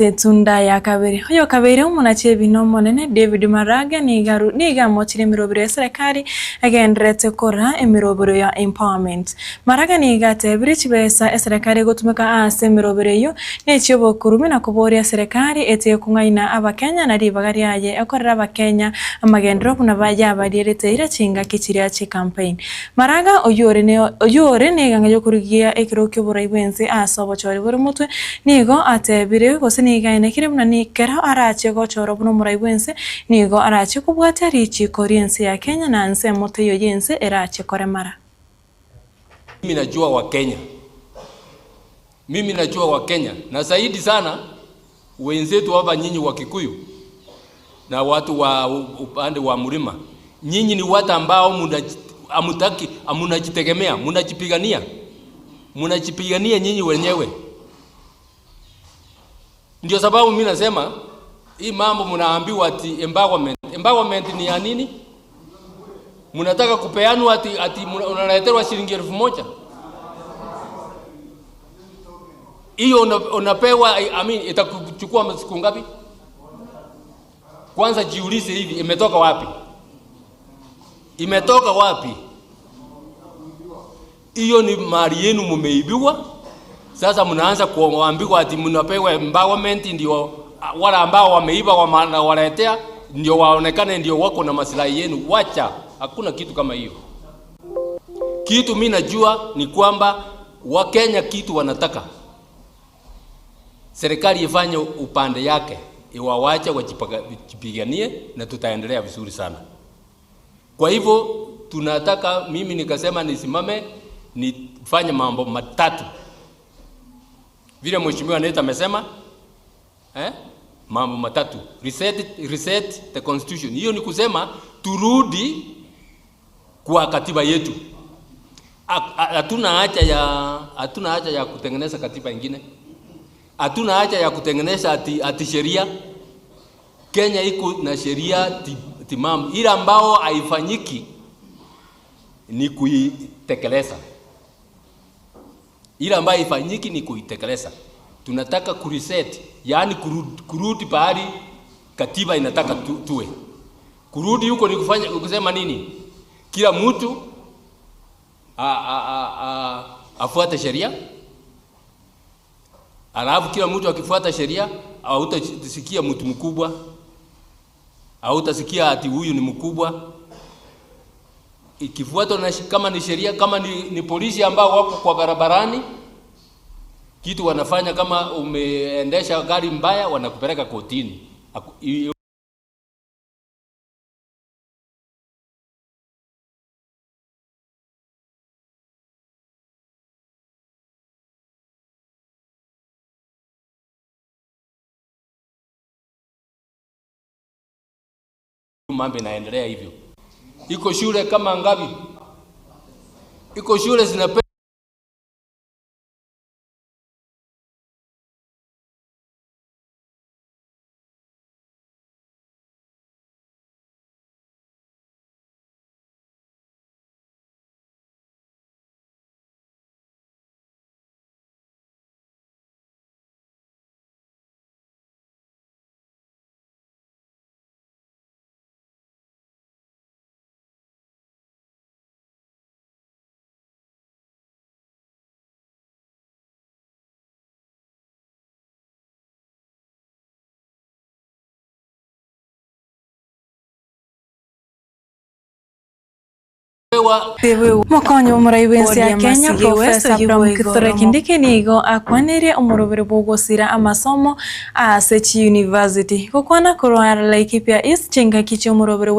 Tunda ya kabiri hoyo kabiri umunachebi no monene David Maraga niga mochire mirobiro ya serikali agendrete kora emirobiro ya empowerment. Maraga niga tebiri chibesa serikali gutumika ase mirobiro yo nechibo kurumi na kuboria serikali ete kungaina abakenya na ribagari yaye akorera abakenya amagendro kuna baja badirete ira chinga kichiria chi campaign. Maraga oyore niga ngayo kurugia ekirokyo boraibense asobo chori buri mutwe nigo atebiri gose nigaine kiremna ni kera arache gochoro buno muraibense nigo arache kubwata richi koriense ya Kenya na nse mote yo yense erache koremara. Mimi najua wa Kenya na zaidi sana wenzetu hapa nyinyi wa Kikuyu na watu wa upande wa Mlima. Nyinyi ni watu ambao munajitegemea, munajipigania nyinyi wenyewe. Ndio sababu mimi nasema hii mambo mnaambiwa ati empowerment ni ya nini? Mnataka kupeanwa ati unaletewa shilingi 1000. Hiyo unapewa itakuchukua siku ngapi? Kwanza jiulize hivi, imetoka wapi? Hiyo ni mali yenu mumeibiwa. Sasa mnaanza kuambiwa ati mnapewa empowerment ndio wala ambao wameiba waletea ndio waonekane ndio wako na maslahi yenu. Wacha, hakuna kitu kama hiyo. Kitu mimi najua ni kwamba Wakenya kitu wanataka serikali ifanye upande yake, iwawache wajipiganie na tutaendelea vizuri sana. Kwa hivyo tunataka, mimi nikasema nisimame nifanye mambo matatu vile mheshimiwa Neta amesema, mambo matatu. Reset the constitution. Hiyo ni kusema turudi kwa katiba yetu. Hatuna haja ya kutengeneza katiba nyingine. Hatuna haja ya kutengeneza ati sheria. Kenya iko na sheria timamu. Ile ambao haifanyiki ni kuitekeleza. Ile ambayo ifanyiki ni kuitekeleza. Tunataka kureset, yani kurudi pahali katiba inataka tuwe. Kurudi huko ni kusema nini? Kila mtu afuate sheria. Alafu kila mtu akifuata sheria, hautasikia mtu mkubwa. Hautasikia ati huyu ni mkubwa. Ikifuata kama ni sheria, kama ni polisi ambao wako kwa barabarani, kitu wanafanya kama umeendesha gari mbaya wanakupeleka kotini. Mambo inaendelea hivyo. Iko shule kama ngapi? Iko shule zinapewa Mokonyo muraibense ya Kenya Profesa Abraham Kithure Kindiki nigo akwanire umurubiri bwogosira amasomo ase University gukwana kurwara Laikipia East chinga kicho umurubiri